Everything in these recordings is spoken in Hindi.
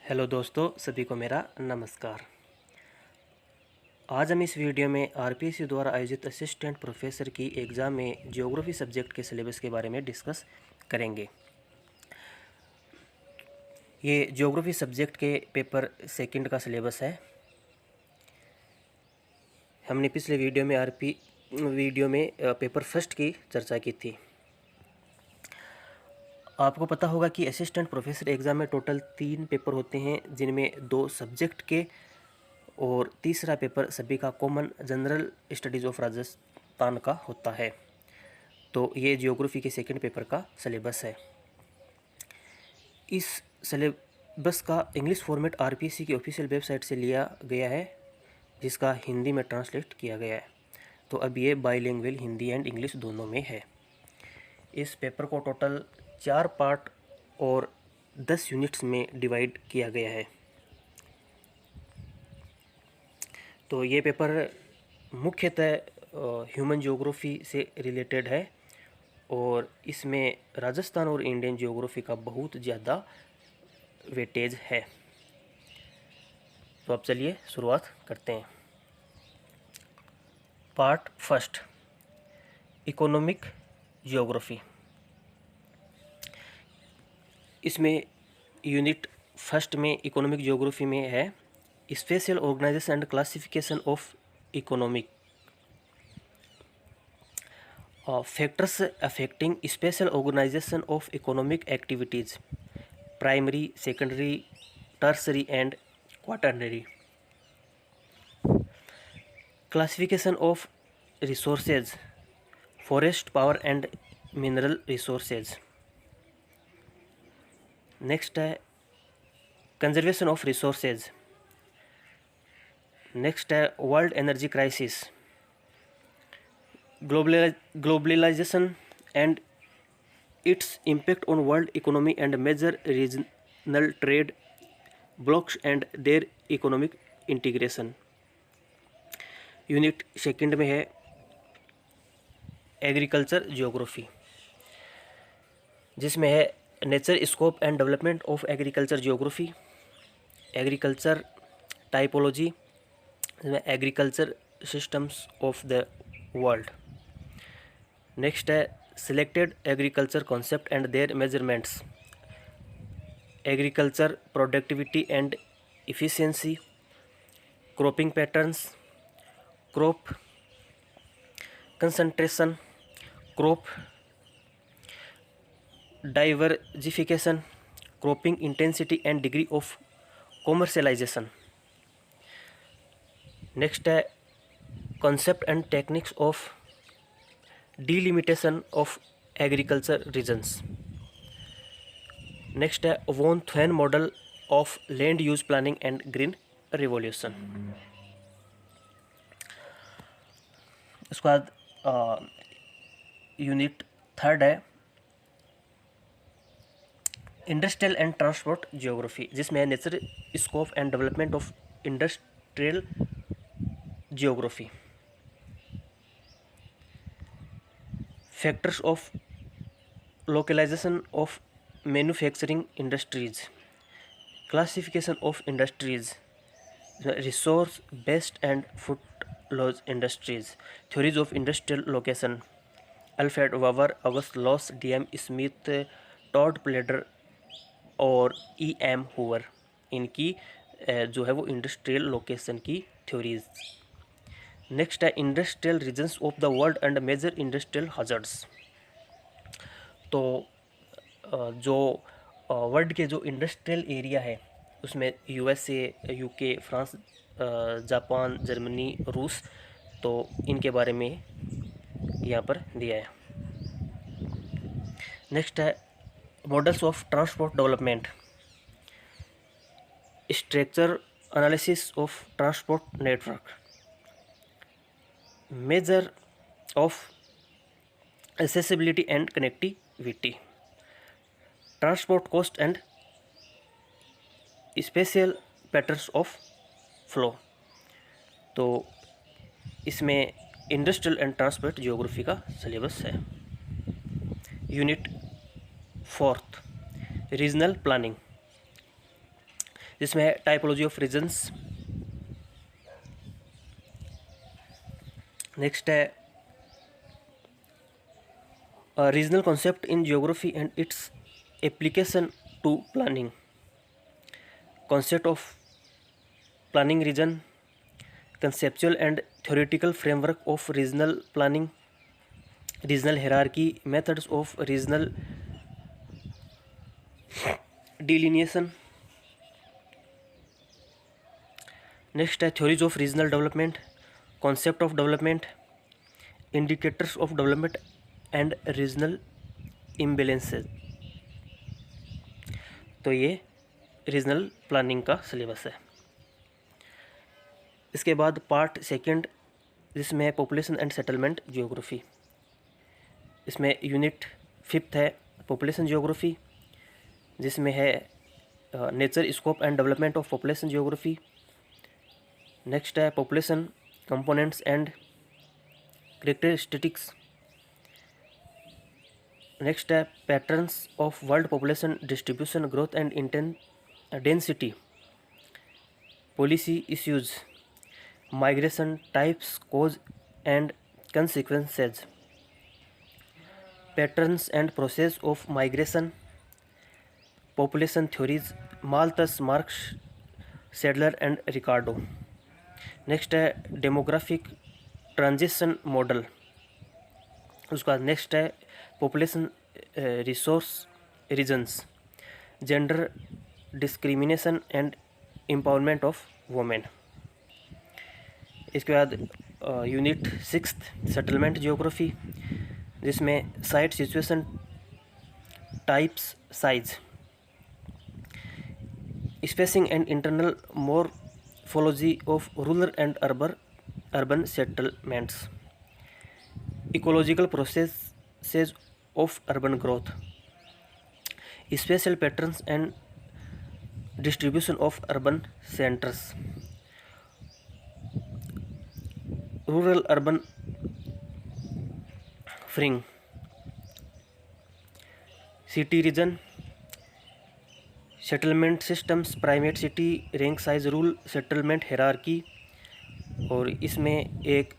हेलो दोस्तों, सभी को मेरा नमस्कार। आज हम इस वीडियो में आरपीएससी द्वारा आयोजित असिस्टेंट प्रोफेसर की एग्ज़ाम में ज्योग्राफी सब्जेक्ट के सिलेबस के बारे में डिस्कस करेंगे। ये ज्योग्राफी सब्जेक्ट के पेपर सेकंड का सिलेबस है। हमने पिछले वीडियो में पेपर फर्स्ट की चर्चा की थी। आपको पता होगा कि असिस्टेंट प्रोफेसर एग्ज़ाम में टोटल 3 पेपर होते हैं, जिनमें 2 सब्जेक्ट के और तीसरा पेपर सभी का common general studies of Rajasthan का होता है। तो ये ज्योग्राफी के सेकंड पेपर का सिलेबस है। इस सिलेबस का इंग्लिश फॉर्मेट आरपीएससी की ऑफिशियल वेबसाइट से लिया गया है, जिसका हिंदी में ट्रांसलेट किया गया है। तो अब ये बाईलिंगुअल हिंदी एंड इंग्लिश दोनों में है। इस पेपर को टोटल 4 पार्ट और 10 यूनिट्स में डिवाइड किया गया है। तो ये पेपर मुख्यतः ह्यूमन ज्योग्राफी से रिलेटेड है और इसमें राजस्थान और इंडियन ज्योग्राफी का बहुत ज़्यादा वेटेज है। तो अब चलिए शुरुआत करते हैं। Part first, economic geography. इसमें यूनिट फर्स्ट में इकोनॉमिक ज्योग्राफी में है spatial organisation and classification of economic, factors affecting spatial organisation of economic activities, primary, secondary, tertiary and quaternary, classification of resources, forest, power and mineral resources. Next है कंजर्वेशन ऑफ रिसोर्सेज। नेक्स्ट है world energy crisis, globalisation and its impact on world economy and major regional trade blocs and their economic integration. Unit second में है एग्रीकल्चर ज्योग्राफी, जिसमें है nature, scope and development of agriculture geography, agriculture typology, agriculture systems of the world. Next है selected agriculture concept and their measurements, agriculture productivity and efficiency, cropping patterns, crop concentration, crop diversification, cropping intensity and degree of commercialisation. Next है concept and techniques of delimitation of agriculture regions. Next है von Thunen model of land use planning and green revolution. उसके बाद यूनिट थर्ड है इंडस्ट्रियल एंड ट्रांसपोर्ट ज्योग्राफी, जिसमें है nature, scope and development of industrial geography, factors of localisation of manufacturing industries, classification of industries, resource based and footloose industries, theories of industrial location, Alfred Weber, August Losch, DM Smith, टॉड प्लेडर और EM हूवर, इनकी जो है वो इंडस्ट्रियल लोकेशन की थ्योरीज। नेक्स्ट है industrial regions of the world and major industrial hazards। तो जो वर्ल्ड के जो इंडस्ट्रियल एरिया है उसमें USA, UK, France, Japan, Germany, रूस, तो इनके बारे में यहाँ पर दिया है। नेक्स्ट है models of transport development, structure analysis of transport network, measure of accessibility and connectivity, transport cost and spatial patterns of flow. तो इसमें इंडस्ट्रियल एंड ट्रांसपोर्ट ज्योग्राफी का सिलेबस है। यूनिट फोर्थ, रीजनल प्लानिंग, जिसमें है टाइपोलॉजी ऑफ रीजन्स। नेक्स्ट है regional concept in geography and its application to planning, concept of planning region, conceptual and theoretical framework of regional planning, regional hierarchy, methods of regional delineation. Next है theories of regional development, concept of development, indicators of development and regional imbalances. तो ये रीजनल प्लानिंग का सिलेबस है। इसके बाद पार्ट सेकंड जिसमें है पॉपुलेशन एंड सेटलमेंट जियोग्राफी। इसमें यूनिट 5 है पॉपुलेशन जियोग्राफी, जिसमें है nature scope and development of population geography. Next है population components and characteristics. Next है patterns of world population distribution, growth and density, policy issues, migration types, cause and consequences, patterns and process of migration, population theories, Malthus, Marx, Sadler and Ricardo. Next है डेमोग्राफिक ट्रांजिशन मॉडल। उसके बाद नेक्स्ट है population resource regions, gender discrimination and empowerment of women. इसके बाद यूनिट 6 सेटलमेंट जियोग्राफी, जिसमें site, situation, types, size, spacing and internal morphology of rural and urban settlements, ecological processes of urban growth, spatial patterns and distribution of urban centres, rural urban fringe, city region, settlement systems, primate city, rank size rule, settlement hierarchy. और इसमें एक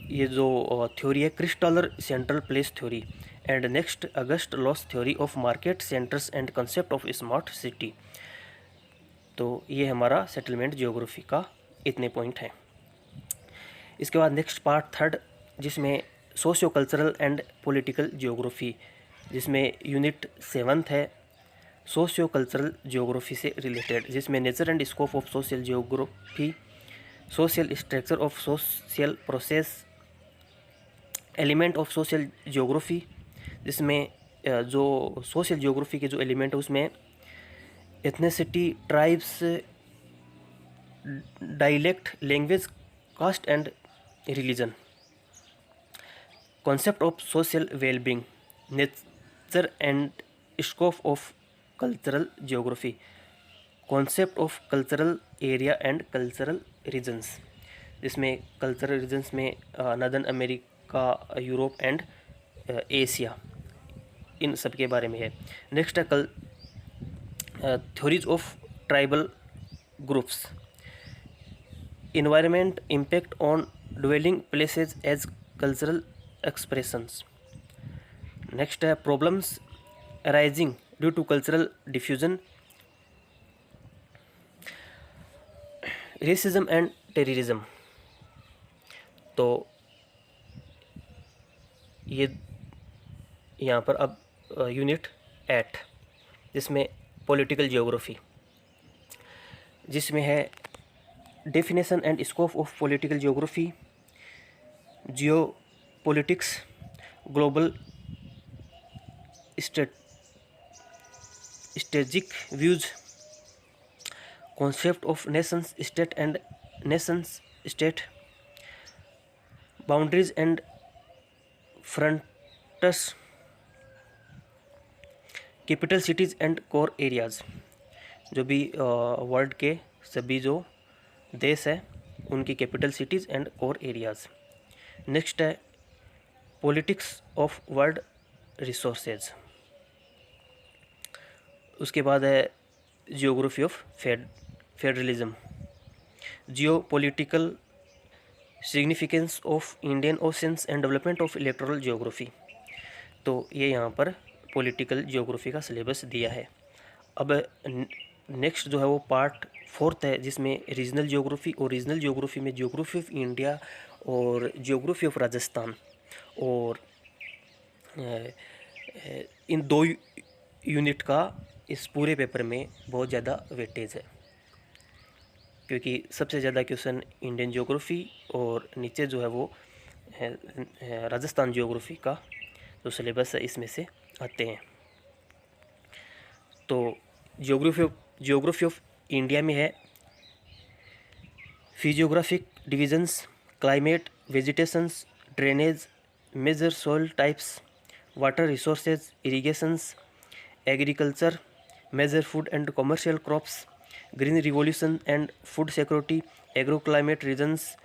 ये जो थ्योरी है Christaller central place theory and next August Losch theory of market centres and concept of smart city. तो ये हमारा सेटलमेंट जियोग्राफी का इतने पॉइंट हैं। इसके बाद नेक्स्ट पार्ट थर्ड, जिसमें socio cultural and political geography, जिसमें यूनिट 7 है सोशियो कल्चरल जियोग्राफी से रिलेटेड, जिसमें nature and scope of social geography, social structure of social process, element of social geography, जिसमें जो सोशल जियोग्राफी के जो एलिमेंट है उसमें ethnicity, tribes, dialect, language, caste and religion, concept of social wellbeing, nature and scope of cultural geography, concept of cultural area and cultural regions, जिसमें कल्चरल रीजन्स में northern America, Europe and Asia, इन सब के बारे में है। नेक्स्ट है theories of tribal groups, environment impact on dwelling places as cultural expressions. Next है problems arising due to cultural diffusion, racism and terrorism। तो ये यहाँ पर अब यूनिट 8 जिसमें पॉलिटिकल जियोग्राफी, जिसमें है definition and scope of political geography, Jio politics, global strategic views, concept of Nations state and Nations state, boundaries and fronts, capital cities and core areas, जो भी वर्ल्ड के सभी जो देश है उनकी capital cities and core areas. Next है पॉलिटिक्स ऑफ वर्ल्ड रिसोर्सेज। उसके बाद है geography of federalism, geopolitical significance of Indian oceans and development of electoral geography. तो ये यहाँ पर पॉलिटिकल जियोग्राफी का सिलेबस दिया है। अब नेक्स्ट जो है वो पार्ट 4 है, जिसमें रीजनल जियोग्राफी, और रीजनल जियोग्राफी में जियोग्राफी ऑफ इंडिया और जियोग्राफी ऑफ राजस्थान, और इन 2 यूनिट का इस पूरे पेपर में बहुत ज़्यादा वेटेज है, क्योंकि सबसे ज़्यादा क्वेश्चन इंडियन ज्योग्राफी और नीचे जो है वो राजस्थान ज्योग्राफी का जो सिलेबस है इसमें से आते हैं। तो जियोग्राफी ऑफ इंडिया में है physiographic divisions, climate, vegetations, drainage, major soil types, water resources, irrigations, agriculture, major food and commercial crops, green revolution and food security, agro climate regions,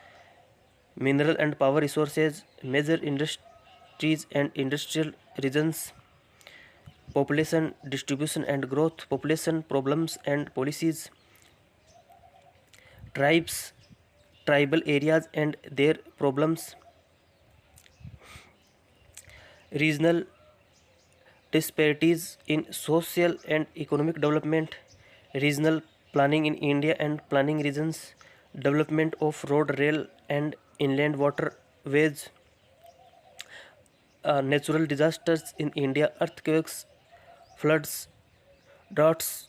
mineral and power resources, major industries and industrial regions, population distribution and growth, population problems and policies, tribes, tribal areas and their problems, regional disparities in social and economic development, regional planning in India and planning regions, development of road, rail and inland waterways, natural disasters in India, earthquakes, floods, droughts,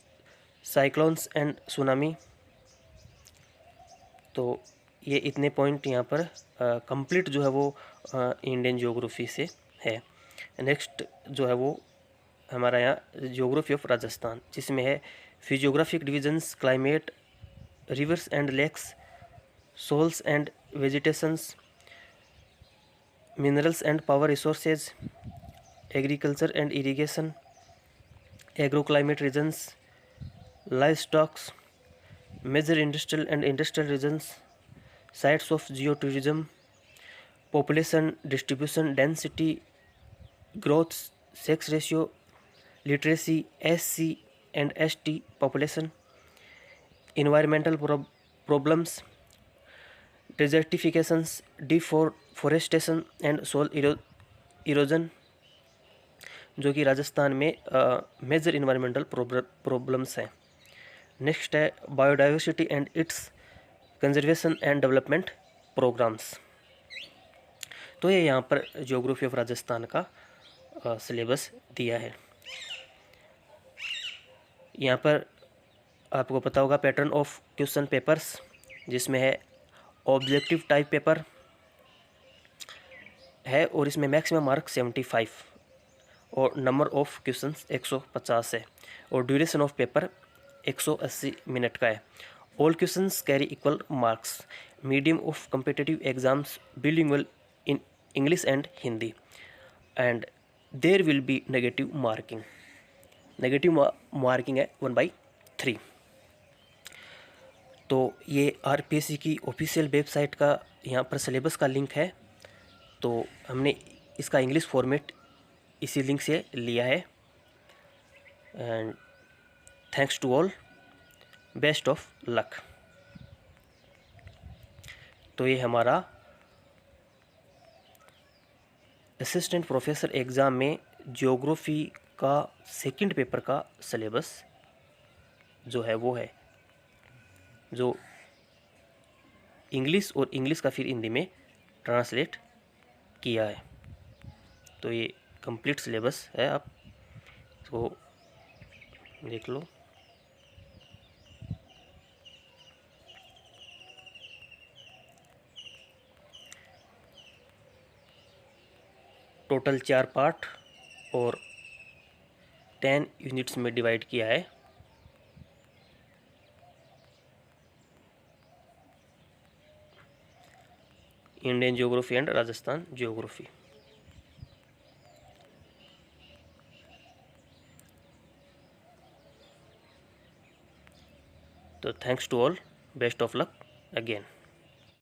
cyclones and tsunami। तो ये इतने पॉइंट यहाँ पर कंप्लीट जो है वो इंडियन ज्योग्राफी से है। नेक्स्ट जो है वो हमारा यहाँ ज्योग्राफी ऑफ राजस्थान, जिसमें है physiographic divisions, climate, rivers and lakes, soils and vegetations, minerals and power resources, agriculture and irrigation, agroclimate regions, livestock, major industrial and industrial regions, sites of geotourism, population distribution, density, growth, sex ratio, literacy, SC and ST population, environmental problems, desertifications, deforestation and soil erosion, जो कि राजस्थान में मेजर इन्वायरमेंटल प्रॉब्लम्स हैं। नेक्स्ट है biodiversity and its conservation and development programmes. तो ये यहाँ पर ज्योग्राफी ऑफ राजस्थान का सिलेबस दिया है। यहाँ पर आपको पता होगा पैटर्न ऑफ क्वेश्चन पेपर्स, जिसमें है ऑब्जेक्टिव टाइप पेपर है और इसमें मैक्सिमम मार्क 75 और नंबर ऑफ क्वेश्चंस 150 है और ड्यूरेशन ऑफ पेपर 180 मिनट का है। All questions carry equal marks, medium of competitive exams bilingual in English and Hindi, and there will be negative marking. Negative marking है 1/3। तो ये आरपीएससी की ऑफिशियल वेबसाइट का यहाँ पर सिलेबस का लिंक है। तो हमने इसका इंग्लिश फॉर्मेट इसी लिंक से लिया है। And thanks to all, best of luck. तो ये हमारा असिस्टेंट प्रोफेसर एग्ज़ाम में ज्योग्राफी का सेकंड पेपर का सिलेबस जो है वो है, जो इंग्लिश और इंग्लिश का फिर हिंदी में ट्रांसलेट किया है। तो ये कंप्लीट सिलेबस है, आप इसको देख लो। टोटल 4 पार्ट और 10 यूनिट्स में डिवाइड किया है। Indian geography and Rajasthan geography. तो thanks to all, best of luck again.